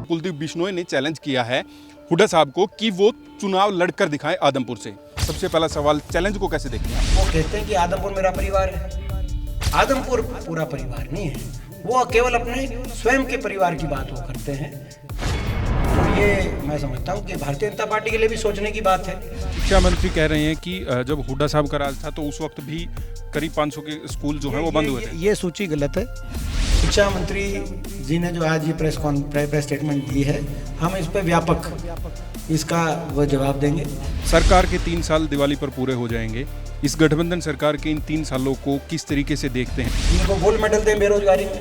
कुलदीप बिश्नोई ने चैलेंज किया है हुड्डा साहब को कि वो चुनाव लड़कर दिखाएं आदमपुर से। सबसे पहला सवाल, चैलेंज को कैसे देखते हैं? वो कहते हैं कि आदमपुर मेरा परिवार है। आदमपुर पूरा परिवार नहीं है, वो केवल अपने स्वयं के परिवार की बात वो करते हैं। तो ये मैं समझता हूँ कि भारतीय जनता पार्टी के लिए भी सोचने की बात है। शिक्षा मंत्री कह रहे हैं कि जब हुड्डा साहब का राज था तो उस वक्त भी करीब 500 के स्कूल जो है वो बंद हुए थे। ये सूची गलत है। शिक्षा मंत्री जी ने जो आज ये प्रेस स्टेटमेंट दी है, हम इस पर व्यापक इसका वो जवाब देंगे। सरकार के 3 साल दिवाली पर पूरे हो जाएंगे। इस गठबंधन सरकार के इन 3 सालों को किस तरीके से देखते हैं? इनको गोल्ड मेडल दें बेरोजगारी में,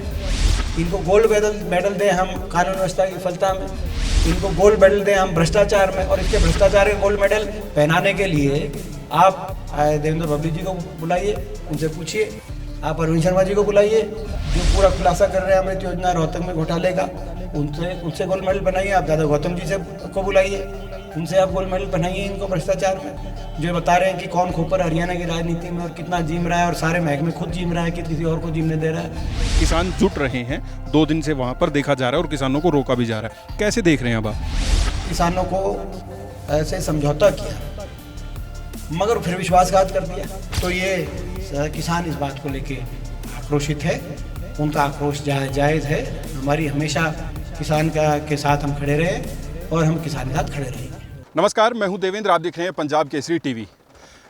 इनको गोल्ड मेडल दें हम कानून व्यवस्था की विफलता में, इनको गोल्ड मेडल दें हम भ्रष्टाचार में। और इसके भ्रष्टाचार के गोल्ड मेडल पहनाने के लिए आप देवेंद्र भब्बी जी को बुलाइए, उनसे पूछिए। आप अरविंद शर्मा जी को बुलाइए, जो पूरा खुलासा कर रहे हैं अमृत योजना रोहतक में घोटाले का, उनसे गोल्ड मेडल बनाइए। आप दादा गौतम जी से को बुलाइए, उनसे आप गोल्ड मेडल बनाइए इनको भ्रष्टाचार में। जो बता रहे हैं कि कौन खोपर हरियाणा की राजनीति में और कितना जीम रहा है, और सारे महकमे खुद जीम रहा है कि किसी और को जीमने दे रहा है। किसान जुट रहे हैं, 2 दिन से वहाँ पर देखा जा रहा है और किसानों को रोका भी जा रहा है। कैसे देख रहे हैं अब आप? किसानों को ऐसे समझौता किया मगर फिर विश्वासघात कर दिया, तो ये किसान इस बात को लेके आक्रोशित है। उनका आक्रोश जायज़ है। हमारी हमेशा किसान के साथ हम खड़े रहे और हम किसान के साथ खड़े रहेंगे। नमस्कार, मैं हूं देवेंद्र, आप देख रहे हैं पंजाब केसरी टीवी।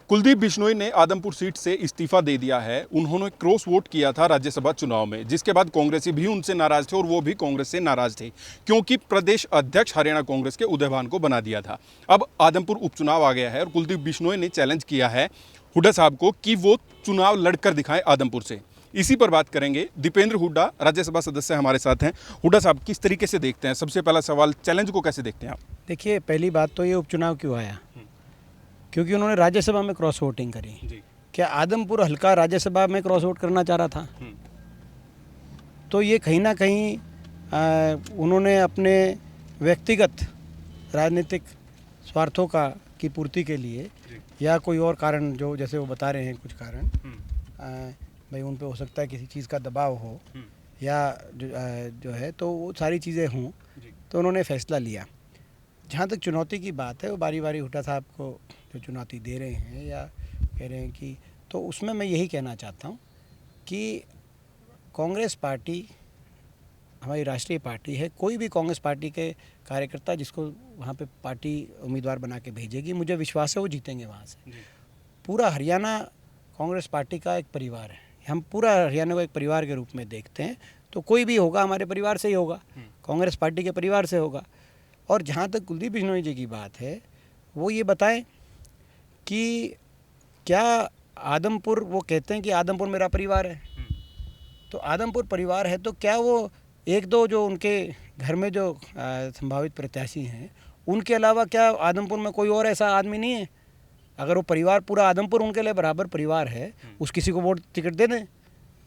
कुलदीप बिश्नोई ने आदमपुर सीट से इस्तीफा दे दिया है। उन्होंने क्रॉस वोट किया था राज्यसभा चुनाव में, जिसके बाद कांग्रेसी भी उनसे नाराज थे और वो भी कांग्रेस से नाराज थे, क्योंकि प्रदेश अध्यक्ष हरियाणा कांग्रेस के उदयभान को बना दिया था। अब आदमपुर उपचुनाव आ गया है और कुलदीप बिश्नोई ने चैलेंज किया है हुड्डा साहब को कि वो चुनाव लड़कर दिखाएं आदमपुर से। इसी पर बात करेंगे। दीपेंद्र हुड्डा राज्यसभा सदस्य हमारे साथ हैं। हुड्डा साहब किस तरीके से देखते हैं? सबसे पहला सवाल, चैलेंज को कैसे देखते हैं आप? देखिए, पहली बात तो ये उपचुनाव क्यों आया? क्योंकि उन्होंने राज्यसभा में क्रॉस वोटिंग करी। क्या आदमपुर हल्का राज्यसभा में क्रॉस वोट करना चाह रहा था? तो ये कहीं ना कहीं उन्होंने अपने व्यक्तिगत राजनीतिक स्वार्थों की पूर्ति के लिए या कोई और कारण, जो जैसे वो बता रहे हैं कुछ कारण, भाई उन पे हो सकता है किसी चीज़ का दबाव हो या जो है, तो वो सारी चीज़ें हों, तो उन्होंने फैसला लिया। जहाँ तक चुनौती की बात है, वो बारी बारी हुड्डा साहब को जो चुनौती दे रहे हैं या कह रहे हैं कि, तो उसमें मैं यही कहना चाहता हूँ कि कांग्रेस पार्टी हमारी राष्ट्रीय पार्टी है। कोई भी कांग्रेस पार्टी के कार्यकर्ता जिसको वहाँ पे पार्टी उम्मीदवार बना के भेजेगी, मुझे विश्वास है वो जीतेंगे वहाँ से। पूरा हरियाणा कांग्रेस पार्टी का एक परिवार है। हम पूरा हरियाणा को एक परिवार के रूप में देखते हैं। तो कोई भी होगा हमारे परिवार से ही होगा, कांग्रेस पार्टी के परिवार से होगा। और जहाँ तक कुलदीप बिश्नोई जी की बात है, वो ये बताएं कि क्या आदमपुर, वो कहते हैं कि आदमपुर मेरा परिवार है। तो आदमपुर परिवार है तो क्या वो 1-2 जो उनके घर में जो संभावित प्रत्याशी हैं, उनके अलावा क्या आदमपुर में कोई और ऐसा आदमी नहीं है? अगर वो परिवार पूरा आदमपुर उनके लिए बराबर परिवार है, उस किसी को वोट टिकट दे दें,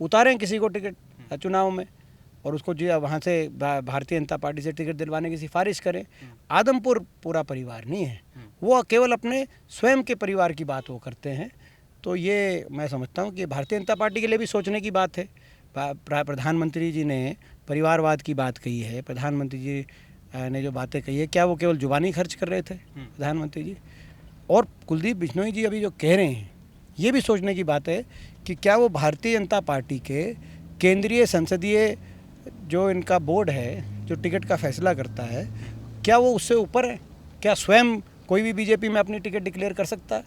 उतारें किसी को टिकट चुनाव में और उसको जो वहाँ से भारतीय जनता पार्टी से टिकट दिलवाने की सिफारिश करें। आदमपुर पूरा परिवार नहीं है, वो केवल अपने स्वयं के परिवार की बात वो करते हैं। तो ये मैं समझता हूँ कि भारतीय जनता पार्टी के लिए भी सोचने की बात है। प्रधानमंत्री जी ने परिवारवाद की बात कही है। प्रधानमंत्री जी ने जो बातें कही है, क्या वो केवल जुबानी खर्च कर रहे थे प्रधानमंत्री जी? और कुलदीप बिश्नोई जी अभी जो कह रहे हैं, ये भी सोचने की बात है कि क्या वो भारतीय जनता पार्टी के केंद्रीय संसदीय जो इनका बोर्ड है, जो टिकट का फैसला करता है, क्या वो उससे ऊपर है? क्या स्वयं कोई भी बीजेपी में अपनी टिकट डिक्लेयर कर सकता है?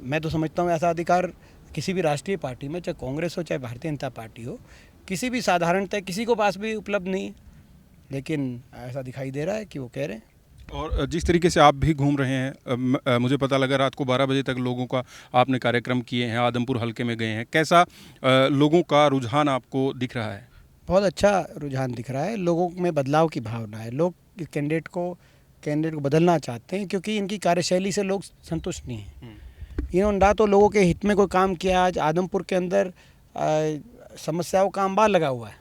मैं तो समझता हूँ ऐसा अधिकार किसी भी राष्ट्रीय पार्टी में, चाहे कांग्रेस हो चाहे भारतीय जनता पार्टी हो, किसी भी साधारणतः किसी को पास भी उपलब्ध नहीं है। लेकिन ऐसा दिखाई दे रहा है कि वो कह रहे हैं। और जिस तरीके से आप भी घूम रहे हैं, मुझे पता लगा रात को 12 बजे तक लोगों का आपने कार्यक्रम किए हैं, आदमपुर हल्के में गए हैं। कैसा लोगों का रुझान आपको दिख रहा है? बहुत अच्छा रुझान दिख रहा है। लोगों में बदलाव की भावना है। लोग कैंडिडेट को बदलना चाहते हैं, क्योंकि इनकी कार्यशैली से लोग संतुष्ट नहीं हैं। इन्होंने ना तो लोगों के हित में कोई काम किया। आज आदमपुर के अंदर समस्याओं का अंबार लगा हुआ है।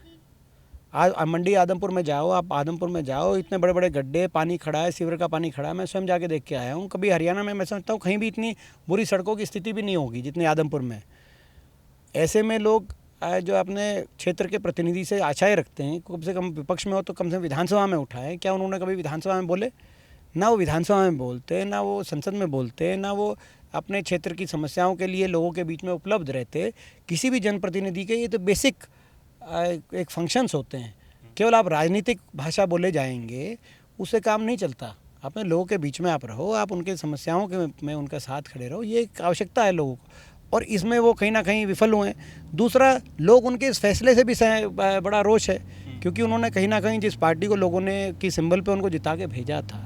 आज मंडी आदमपुर में जाओ, आप आदमपुर में जाओ, इतने बड़े बड़े गड्ढे, पानी खड़ा है, सीवर का पानी खड़ा है। मैं स्वयं जाके देख के आया हूँ। कभी हरियाणा में मैं समझता हूँ कहीं भी इतनी बुरी सड़कों की स्थिति भी नहीं होगी जितनी आदमपुर में। ऐसे में लोग जो अपने क्षेत्र के प्रतिनिधि से आशाएं रखते हैं, कम से कम विपक्ष में हो तो कम से कम विधानसभा में उठाएं। क्या उन्होंने कभी विधानसभा में बोले? ना वो विधानसभा में बोलते, ना वो संसद में बोलते, ना वो अपने क्षेत्र की समस्याओं के लिए लोगों के बीच में उपलब्ध रहते। किसी भी जनप्रतिनिधि के ये तो बेसिक एक फंक्शंस होते हैं। केवल आप राजनीतिक भाषा बोले जाएंगे उससे काम नहीं चलता। अपने लोगों के बीच में आप रहो, आप उनके समस्याओं के में उनका साथ खड़े रहो, ये एक आवश्यकता है लोगों को, और इसमें वो कहीं ना कहीं विफल हुए हैं। दूसरा, लोग उनके इस फैसले से भी बड़ा रोष है, क्योंकि उन्होंने कहीं ना कहीं जिस पार्टी को लोगों ने की सिंबल पे उनको जिता के भेजा था,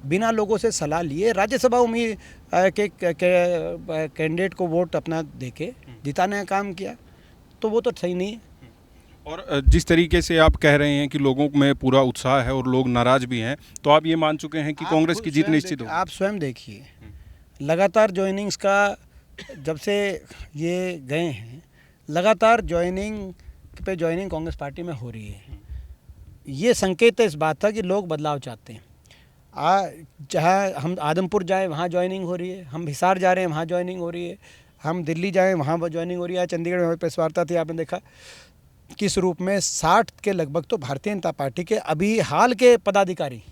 बिना लोगों से सलाह लिए राज्यसभा उम्मीद के कैंडिडेट को वोट अपना देके जिताने का काम किया, तो वो तो सही नहीं है। और जिस तरीके से आप कह रहे हैं कि लोगों में पूरा उत्साह है और लोग नाराज भी हैं, तो आप ये मान चुके हैं कि कांग्रेस की जीत निश्चित होगी? आप स्वयं देखिए, लगातार ज्वाइनिंग्स का जब से ये गए हैं, लगातार ज्वाइनिंग कांग्रेस पार्टी में हो रही है। ये संकेत इस बात था कि लोग बदलाव चाहते हैं। चाहे हम आदमपुर जाएं वहाँ ज्वाइनिंग हो रही है, हम हिसार जा रहे हैं वहाँ ज्वाइनिंग हो रही है, हम दिल्ली जाएं वहाँ ज्वाइनिंग हो रही है। चंडीगढ़ में हमारी प्रेस वार्ता थी, आपने देखा किस रूप में 60 के लगभग तो भारतीय जनता पार्टी के अभी हाल के पदाधिकारी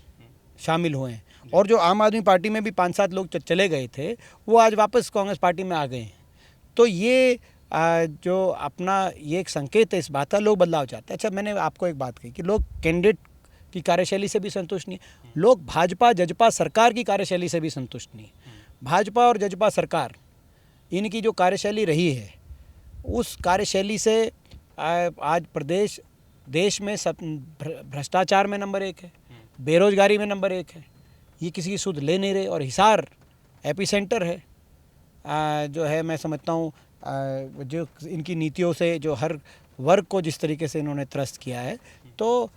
शामिल हुए हैं, और जो आम आदमी पार्टी में भी 5-7 लोग चले गए थे वो आज वापस कांग्रेस पार्टी में आ गए हैं। तो ये जो अपना ये एक संकेत है इस बात का, लोग बदलाव चाहते हैं। अच्छा, मैंने आपको एक बात कही कि लोग कैंडिडेट की कार्यशैली से भी संतुष्ट नहीं, लोग भाजपा जजपा सरकार की कार्यशैली से भी संतुष्ट नहीं। भाजपा और जजपा सरकार, इनकी जो कार्यशैली रही है, उस कार्यशैली से आज देश में सब भ्रष्टाचार में नंबर 1 है, बेरोजगारी में नंबर 1 है, ये किसी की सुध ले नहीं रहे। और हिसार एपिसेंटर है, जो है मैं समझता हूँ जो इनकी नीतियों से जो हर वर्ग को जिस तरीके से इन्होंने त्रस्त किया है, तो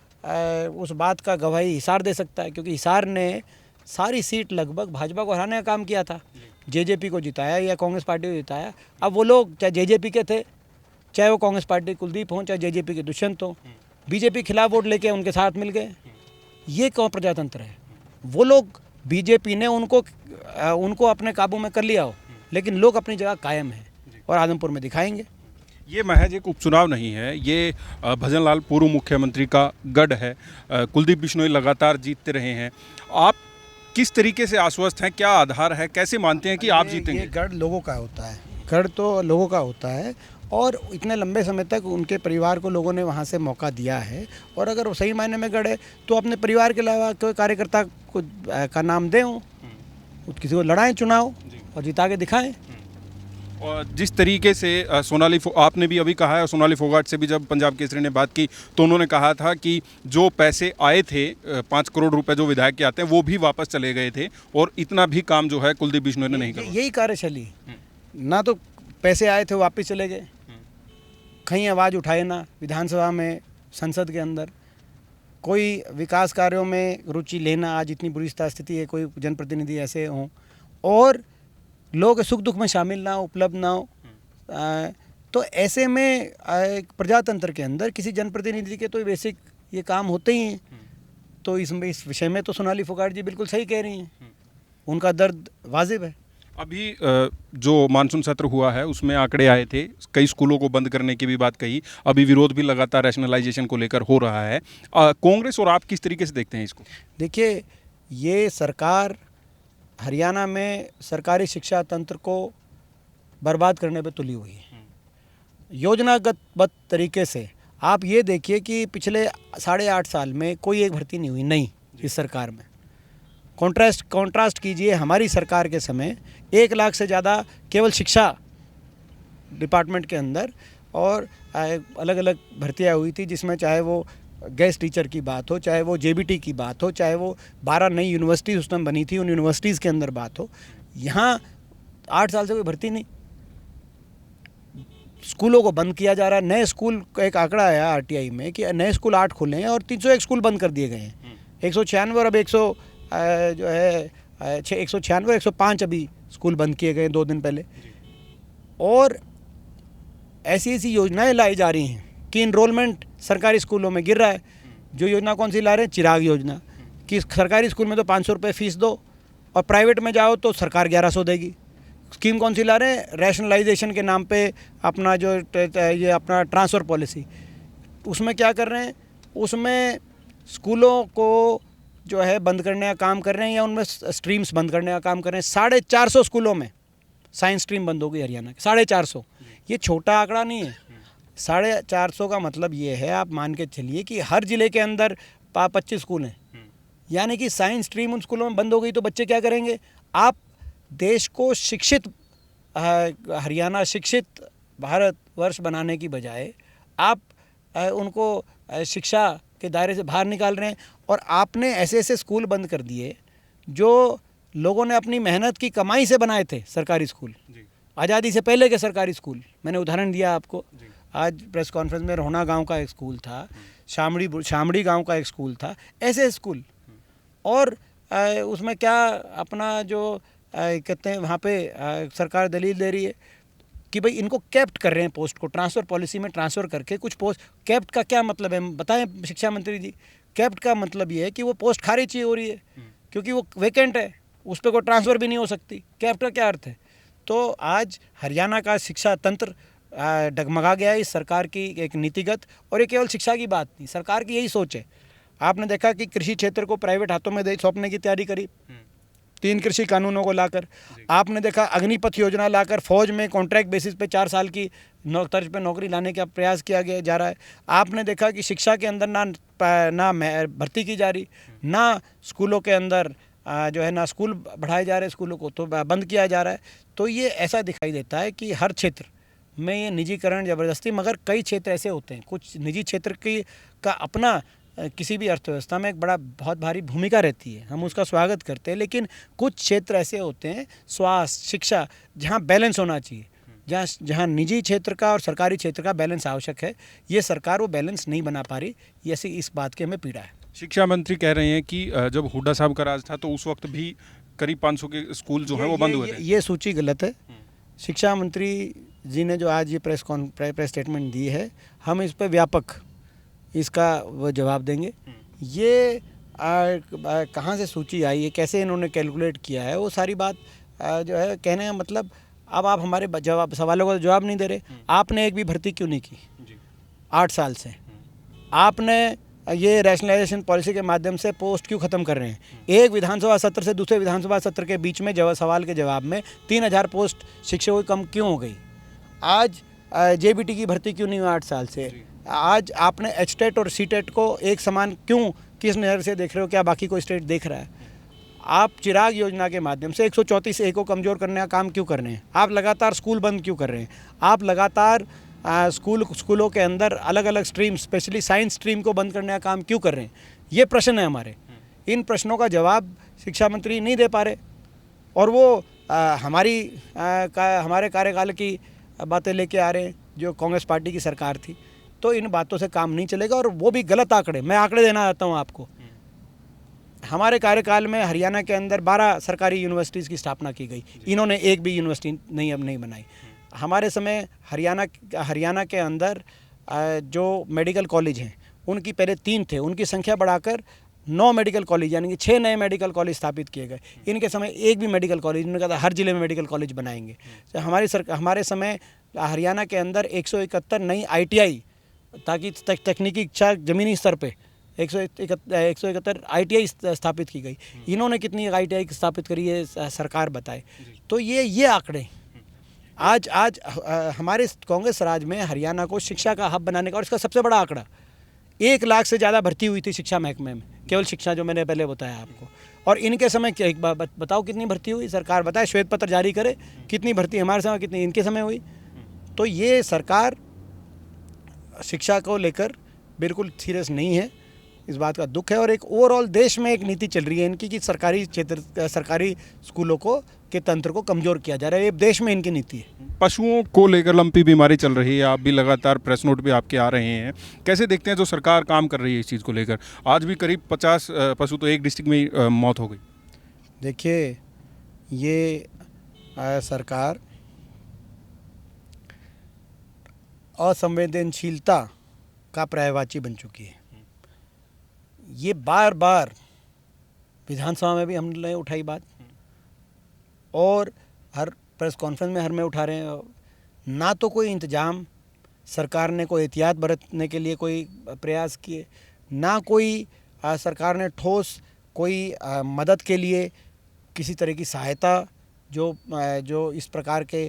उस बात का गवाही हिसार दे सकता है, क्योंकि हिसार ने सारी सीट लगभग भाजपा को हराने का काम किया था, जेजेपी को जिताया या कांग्रेस पार्टी को जिताया। अब वो लोग चाहे जेजेपी के थे, चाहे वो कांग्रेस पार्टी कुलदीप हों, चाहे जेजेपी के दुष्यंत हों, बीजेपी खिलाफ वोट लेके उनके साथ मिल गए। ये कौन प्रजातंत्र है? वो लोग, बीजेपी ने उनको अपने काबू में कर लिया हो, लेकिन लोग अपनी जगह कायम हैं और आदमपुर में दिखाएंगे। ये महज एक उपचुनाव नहीं है, ये भजनलाल पूर्व मुख्यमंत्री का गढ़ है। कुलदीप बिश्नोई लगातार जीतते रहे हैं। आप किस तरीके से आश्वस्त हैं, क्या आधार है, कैसे मानते हैं कि आप जीतेंगे? ये गढ़ लोगों का होता है, गढ़ तो लोगों का होता है, और इतने लंबे समय तक उनके परिवार को लोगों ने वहाँ से मौका दिया है। और अगर वो सही मायने में गढ़ है तो अपने परिवार के अलावा कोई कार्यकर्ता को का नाम दें, किसी को लड़ाएं चुनाव और जिता के दिखाएं। और जिस तरीके से आपने भी अभी कहा है, सोनाली फोगाट से भी जब पंजाब केसरी ने बात की तो उन्होंने कहा था कि जो पैसे आए थे 5 करोड़ रुपए जो विधायक के आते हैं वो भी वापस चले गए थे, और इतना भी काम जो है कुलदीप बिश्नोई ने नहीं किया। यही कार्यशैली, ना तो पैसे आए थे वापस चले गए, कहीं आवाज़ उठाए ना विधानसभा में, संसद के अंदर कोई विकास कार्यों में रुचि लेना। आज इतनी बुरी स्थिति है, कोई जनप्रतिनिधि ऐसे हों और लोग सुख दुख में शामिल ना हो, उपलब्ध ना हो, तो ऐसे में एक प्रजातंत्र के अंदर किसी जनप्रतिनिधि के तो बेसिक ये काम होते ही हैं। तो इस विषय में तो सोनाली फोगाट जी बिल्कुल सही कह रही हैं, उनका दर्द वाजिब है। अभी जो मानसून सत्र हुआ है उसमें आंकड़े आए थे, कई स्कूलों को बंद करने की भी बात कही। अभी विरोध भी लगातार रैशनलाइजेशन को लेकर हो रहा है। कांग्रेस और आप किस तरीके से देखते हैं इसको? देखिए, ये सरकार हरियाणा में सरकारी शिक्षा तंत्र को बर्बाद करने पे तुली हुई है, योजनागत तरीके से। आप ये देखिए कि पिछले 8.5 साल में कोई एक भर्ती नहीं हुई नई इस सरकार में। कॉन्ट्रास्ट कीजिए हमारी सरकार के समय 1 लाख से ज़्यादा केवल शिक्षा डिपार्टमेंट के अंदर और अलग अलग भर्तियाँ हुई थी, जिसमें चाहे वो गेस्ट टीचर की बात हो, चाहे वो जेबीटी की बात हो, चाहे वो 12 नई यूनिवर्सिटीज़ उस टाइम बनी थी, उन यूनिवर्सिटीज़ के अंदर बात हो। यहाँ 8 साल से कोई भर्ती नहीं, स्कूलों को बंद किया जा रहा है। नए स्कूल का एक आंकड़ा आया आरटीआई में कि नए स्कूल 8 खुले हैं और 301 स्कूल बंद कर दिए गए हैं। 196 और अब 196 और 105 अभी स्कूल बंद किए गए 2 दिन पहले। और ऐसी योजनाएं लाई जा रही हैं कि इनरोलमेंट सरकारी स्कूलों में गिर रहा है। जो योजना कौन सी ला रहे हैं? चिराग योजना, कि सरकारी स्कूल में तो 500 रुपये फ़ीस दो और प्राइवेट में जाओ तो सरकार 1100 देगी। स्कीम कौन सी ला रहे हैं? रैशनलाइजेशन के नाम पे अपना जो ये अपना ट्रांसफ़र पॉलिसी, उसमें क्या कर रहे हैं? उसमें स्कूलों को जो है बंद करने का काम कर रहे हैं या उनमें स्ट्रीम्स बंद करने का काम कर रहे हैं। 450 स्कूलों में साइंस स्ट्रीम बंद हो गई हरियाणा की, 450। ये छोटा आंकड़ा नहीं है। 450 का मतलब ये है, आप मान के चलिए कि हर ज़िले के अंदर 25 स्कूल हैं, यानी कि साइंस स्ट्रीम उन स्कूलों में बंद हो गई तो बच्चे क्या करेंगे? आप देश को शिक्षित हरियाणा, शिक्षित भारत वर्ष बनाने की बजाय आप उनको शिक्षा के दायरे से बाहर निकाल रहे हैं। और आपने ऐसे ऐसे स्कूल बंद कर दिए जो लोगों ने अपनी मेहनत की कमाई से बनाए थे, सरकारी स्कूल, आज़ादी से पहले के सरकारी स्कूल। मैंने उदाहरण दिया आपको, आज प्रेस कॉन्फ्रेंस में रोहना गांव का एक स्कूल था, शामड़ी गांव का एक स्कूल था, ऐसे स्कूल। और उसमें क्या अपना जो कहते हैं वहाँ पे सरकार दलील दे रही है कि भाई इनको कैप्ट कर रहे हैं, पोस्ट को ट्रांसफ़र पॉलिसी में ट्रांसफ़र करके कुछ पोस्ट। कैप्ट का क्या मतलब है बताएं शिक्षा मंत्री जी? कैप्ट का मतलब ये है कि वो पोस्ट खारिज ही हो रही है क्योंकि वो वैकेंट है, उस पर कोई ट्रांसफ़र भी नहीं हो सकती। कैप्ट का क्या अर्थ है? तो आज हरियाणा का शिक्षा तंत्र डगमगा गया है इस सरकार की एक नीतिगत। और ये केवल शिक्षा की बात नहीं, सरकार की यही सोच है। आपने देखा कि कृषि क्षेत्र को प्राइवेट हाथों में सौंपने की तैयारी करी 3 कृषि कानूनों को लाकर। आपने देखा अग्निपथ योजना लाकर फौज में कॉन्ट्रैक्ट बेसिस पे 4 साल की तर्ज पे नौकरी लाने का प्रयास किया गया जा रहा है। आपने देखा कि शिक्षा के अंदर ना भर्ती की जा रही, ना स्कूलों के अंदर जो है ना स्कूल बढ़ाए जा रहे, स्कूलों को तो बंद किया जा रहा है। तो ये ऐसा दिखाई देता है कि हर क्षेत्र में ये निजीकरण ज़बरदस्ती। मगर कई क्षेत्र ऐसे होते हैं, कुछ निजी क्षेत्र का अपना किसी भी अर्थव्यवस्था में एक बहुत भारी भूमिका रहती है, हम उसका स्वागत करते हैं। लेकिन कुछ क्षेत्र ऐसे होते हैं, स्वास्थ्य, शिक्षा, जहाँ बैलेंस होना चाहिए, जहाँ निजी क्षेत्र का और सरकारी क्षेत्र का बैलेंस आवश्यक है। ये सरकार वो बैलेंस नहीं बना पा रही, ऐसी इस बात की हमें पीड़ा है। शिक्षा मंत्री कह रहे हैं कि जब हुड्डा साहब का राज था तो उस वक्त भी करीब 500 के स्कूल जो हैं वो बंद हुए थे। ये सूची गलत है। शिक्षा मंत्री जी ने जो आज ये प्रेस स्टेटमेंट दी है, हम इस पर व्यापक इसका वो जवाब देंगे। ये कहाँ से सूची आई है, कैसे इन्होंने कैलकुलेट किया है, वो सारी बात जो है कहने का मतलब। अब आप हमारे सवालों का जवाब नहीं दे रहे। आपने एक भी भर्ती क्यों नहीं की 8 साल से? आपने ये रैशनलाइजेशन पॉलिसी के माध्यम से पोस्ट क्यों ख़त्म कर रहे हैं? एक विधानसभा सत्र से दूसरे विधानसभा सत्र के बीच में सवाल के जवाब में 3000 पोस्ट शिक्षकों की कम क्यों हो गई? आज जेबीटी की भर्ती क्यों नहीं हुई 8 साल से? आज आपने एचटेट और सीटेट को एक समान क्यों, किस नज़र से देख रहे हो? क्या बाकी कोई स्टेट देख रहा है? आप चिराग योजना के माध्यम से 134A को कमज़ोर करने का काम क्यों कर रहे हैं? आप लगातार स्कूल बंद क्यों कर रहे हैं? आप लगातार स्कूलों के अंदर अलग अलग स्ट्रीम, स्पेशली साइंस स्ट्रीम को बंद करने का काम क्यों कर रहे हैं? ये प्रश्न है हमारे। इन प्रश्नों का जवाब शिक्षा मंत्री नहीं दे पा रहे। और वो हमारे कार्यकाल की बातें लेके आ रहे हैं जो कांग्रेस पार्टी की सरकार थी। तो इन बातों से काम नहीं चलेगा, और वो भी गलत आंकड़े। मैं आंकड़े देना चाहता हूँ आपको। हमारे कार्यकाल में हरियाणा के अंदर 12 सरकारी यूनिवर्सिटीज़ की स्थापना की गई, इन्होंने एक भी यूनिवर्सिटी नहीं बनाई। हमारे समय हरियाणा के अंदर जो मेडिकल कॉलेज हैं उनकी पहले 3 थे, उनकी संख्या बढ़ाकर 9 मेडिकल कॉलेज यानी कि 6 नए मेडिकल कॉलेज स्थापित किए गए। इनके समय एक भी मेडिकल कॉलेज, उन्होंने कहा था हर ज़िले में मेडिकल कॉलेज बनाएंगे। तो हमारे समय हरियाणा के अंदर 171 नई ITI, ताकि तकनीकी इच्छा ज़मीनी स्तर पे 171 ITI स्थापित की गई। इन्होंने कितनी ITI स्थापित करी है सरकार बताए। तो ये आंकड़े आज हमारे कांग्रेस राज में हरियाणा को शिक्षा का हब बनाने का, और इसका सबसे बड़ा आंकड़ा 1 लाख से ज़्यादा भर्ती हुई थी शिक्षा महकमे में, केवल शिक्षा, जो मैंने पहले बताया आपको। और इनके समय एक बार बताओ कितनी भर्ती हुई? सरकार बताए, श्वेत पत्र जारी करे कितनी भर्ती हमारे समय, कितनी इनके समय हुई। तो ये सरकार शिक्षा को लेकर बिल्कुल सीरियस नहीं है, इस बात का दुख है। और एक ओवरऑल देश में एक नीति चल रही है इनकी कि सरकारी स्कूलों के तंत्र को कमज़ोर किया जा रहा है। ये देश में इनकी नीति है। पशुओं को लेकर लंपी बीमारी चल रही है, आप भी लगातार प्रेस नोट भी आपके आ रहे हैं। कैसे देखते हैं जो सरकार काम कर रही है इस चीज़ को लेकर? आज भी करीब 50 पशु तो एक डिस्ट्रिक्ट में ही मौत हो गई। देखिए, ये सरकार असंवेदनशीलता का पर्यायवाची बन चुकी है। ये बार बार विधानसभा में भी हमने उठाई बात, और हर प्रेस कॉन्फ्रेंस में हर में उठा रहे हैं। ना तो कोई इंतजाम सरकार ने कोई एहतियात बरतने के लिए कोई प्रयास किए, ना कोई सरकार ने ठोस कोई मदद के लिए किसी तरह की सहायता जो इस प्रकार के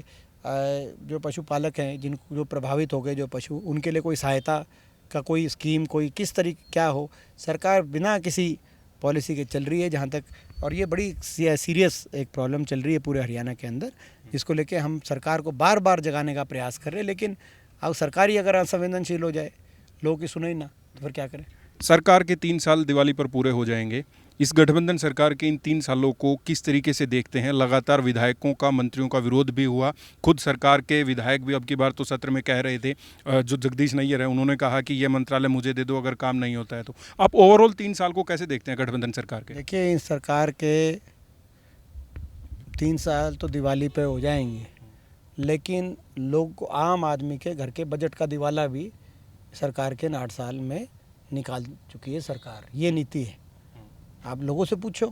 जो पशुपालक हैं जो प्रभावित हो गए जो पशु, उनके लिए कोई सहायता का कोई स्कीम कोई किस तरीके क्या हो, सरकार बिना किसी पॉलिसी के चल रही है जहाँ तक। और ये बड़ी सीरियस एक प्रॉब्लम चल रही है पूरे हरियाणा के अंदर, जिसको लेके हम सरकार को बार बार जगाने का प्रयास कर रहे हैं। लेकिन अब सरकार ही अगर असंवेदनशील हो जाए, लोगों की सुने ही ना, तो फिर क्या करें। सरकार के 3 साल दिवाली पर पूरे हो जाएंगे। इस गठबंधन सरकार के इन 3 सालों को किस तरीके से देखते हैं? लगातार विधायकों का, मंत्रियों का विरोध भी हुआ। खुद सरकार के विधायक भी अब की बार तो सत्र में कह रहे थे, जो जगदीश नैयर है उन्होंने कहा कि ये मंत्रालय मुझे दे दो अगर काम नहीं होता है तो। आप ओवरऑल 3 साल को कैसे देखते हैं गठबंधन सरकार के? देखिए, इस सरकार के 3 साल तो दिवाली पे हो जाएंगे, लेकिन लोग को, आम आदमी के घर के बजट का दिवाला भी सरकार के 8 साल में निकाल चुकी है सरकार। ये नीति है। आप लोगों से पूछो,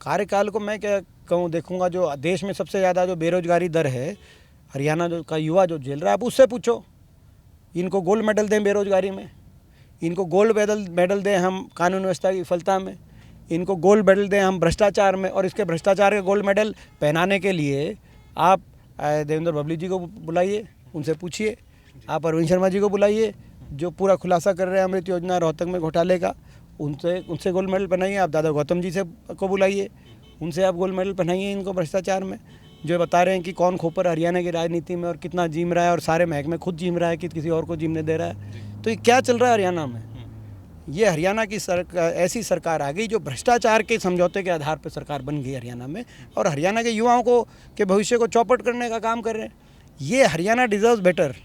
कार्यकाल को मैं क्या कहूँ, देखूंगा जो देश में सबसे ज़्यादा जो बेरोजगारी दर है हरियाणा जो का युवा जो झेल रहा है, आप उससे पूछो। इनको गोल्ड मेडल दें बेरोजगारी में, इनको गोल्ड मेडल दें हम कानून व्यवस्था की विफलता में, इनको गोल्ड मेडल दें हम भ्रष्टाचार में, और इसके भ्रष्टाचार के गोल्ड मेडल पहनाने के लिए आप देवेंद्र भवली जी को बुलाइए, उनसे पूछिए। आप अरविंद शर्मा जी को बुलाइए जो पूरा खुलासा कर रहे हैं अमृत योजना रोहतक में घोटाले का, उनसे गोल्ड मेडल पहनाइए। आप दादा गौतम जी से को बुलाइए, उनसे आप गोल्ड मेडल पहनाइए इनको भ्रष्टाचार में, जो बता रहे हैं कि कौन खोपर हरियाणा की राजनीति में और कितना जीम रहा है, और सारे महकमे खुद जीम रहा है कि किसी और को जीमने दे रहा है। तो ये क्या चल रहा है हरियाणा में? ये हरियाणा की ऐसी सरकार आ गई जो भ्रष्टाचार के समझौते के आधार पर सरकार बन गई हरियाणा में, और हरियाणा के युवाओं को के भविष्य को चौपट करने का काम कर रहे हैं। ये हरियाणा डिजर्व्स बेटर,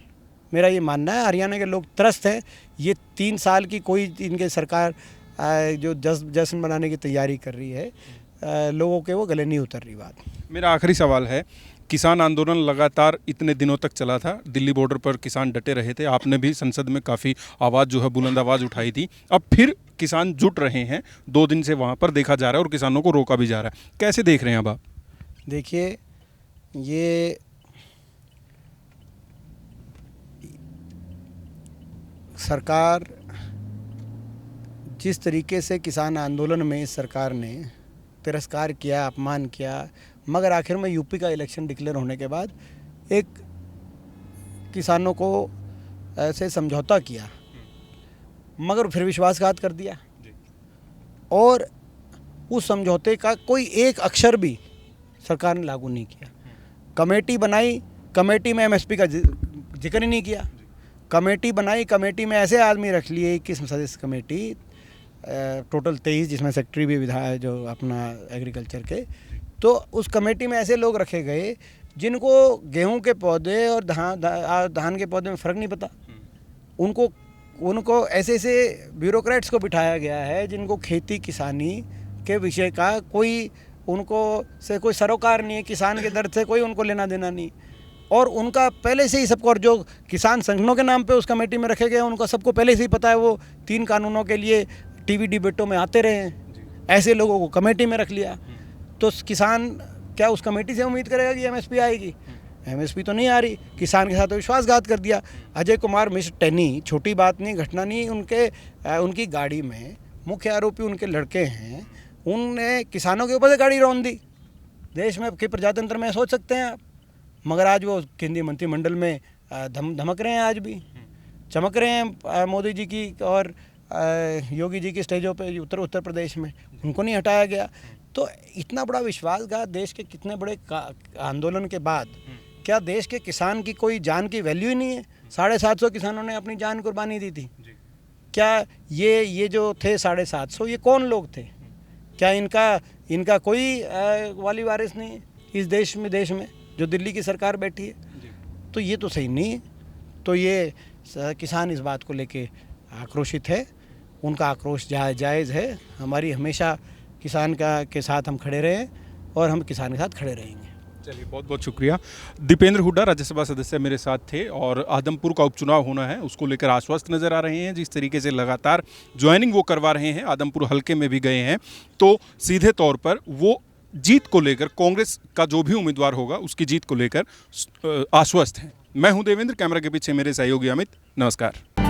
मेरा ये मानना है। हरियाणा के लोग त्रस्त हैं। ये 3 साल की कोई इनके सरकार जो जश्न मनाने की तैयारी कर रही है, लोगों के वो गले नहीं उतर रही बात। मेरा आखिरी सवाल है, किसान आंदोलन लगातार इतने दिनों तक चला था, दिल्ली बॉर्डर पर किसान डटे रहे थे, आपने भी संसद में काफ़ी आवाज़ जो है बुलंद आवाज़ उठाई थी। अब फिर किसान जुट रहे हैं, 2 दिन से वहाँ पर देखा जा रहा है और किसानों को रोका भी जा रहा है। कैसे देख रहे हैं अब आप? देखिए, ये सरकार जिस तरीके से किसान आंदोलन में इस सरकार ने तिरस्कार किया, अपमान किया, मगर आखिर में यूपी का इलेक्शन डिक्लेयर होने के बाद एक किसानों को ऐसे समझौता किया, मगर फिर विश्वासघात कर दिया, और उस समझौते का कोई एक अक्षर भी सरकार ने लागू नहीं किया। कमेटी बनाई, कमेटी में एमएसपी का जिक्र ही नहीं किया। कमेटी बनाई, कमेटी में ऐसे आदमी रख लिए, 21 सदस्य कमेटी, टोटल 23, जिसमें सेक्रेटरी भी विधायक जो अपना एग्रीकल्चर के। तो उस कमेटी में ऐसे लोग रखे गए जिनको गेहूं के पौधे और धान के पौधे में फ़र्क नहीं पता। उनको ऐसे ब्यूरोक्रेट्स को बिठाया गया है जिनको खेती किसानी के विषय का कोई कोई सरोकार नहीं है, किसान के दर्द से कोई उनको लेना देना नहीं, और उनका पहले से ही सबको, और जो किसान संगठनों के नाम पे उस कमेटी में रखे गए उनका सबको पहले से ही पता है, वो 3 कानूनों के लिए टीवी डिबेटों में आते रहे हैं। ऐसे लोगों को कमेटी में रख लिया, तो किसान क्या उस कमेटी से उम्मीद करेगा कि एमएसपी आएगी? एमएसपी तो नहीं आ रही। किसान के साथ तो विश्वासघात कर दिया। अजय कुमार मिश्र टेनी, छोटी बात नहीं, घटना नहीं, उनकी गाड़ी में मुख्य आरोपी उनके लड़के हैं, उनने किसानों के ऊपर से गाड़ी रौंद दी। देश में के प्रजातंत्र में सोच सकते हैं आप? मगर आज वो केंद्रीय मंत्रिमंडल में धमक रहे हैं, आज भी चमक रहे हैं मोदी जी की और योगी जी की स्टेजों पे उत्तर प्रदेश में, उनको नहीं हटाया गया। तो इतना बड़ा विश्वासघात देश के कितने बड़े आंदोलन के बाद, क्या देश के किसान की कोई जान की वैल्यू ही नहीं है? 750 किसानों ने अपनी जान कुर्बानी दी थी। क्या ये जो थे 750, ये कौन लोग थे? क्या इनका कोई वाली वारिस नहीं है इस देश में जो दिल्ली की सरकार बैठी है? तो ये तो सही नहीं है। तो ये किसान इस बात को लेके आक्रोशित है, उनका आक्रोश जायज़ है। हमारी हमेशा किसान के साथ हम खड़े रहे और हम किसान के साथ खड़े रहेंगे। चलिए, बहुत बहुत शुक्रिया। दीपेंद्र हुड्डा राज्यसभा सदस्य मेरे साथ थे, और आदमपुर का उपचुनाव होना है उसको लेकर आश्वस्त नज़र आ रहे हैं। जिस तरीके से लगातार ज्वाइनिंग वो करवा रहे हैं, आदमपुर हलके में भी गए हैं, तो सीधे तौर पर वो जीत को लेकर, कांग्रेस का जो भी उम्मीदवार होगा उसकी जीत को लेकर आश्वस्त हैं। मैं हूं देवेंद्र, कैमरा के पीछे मेरे सहयोगी अमित। नमस्कार।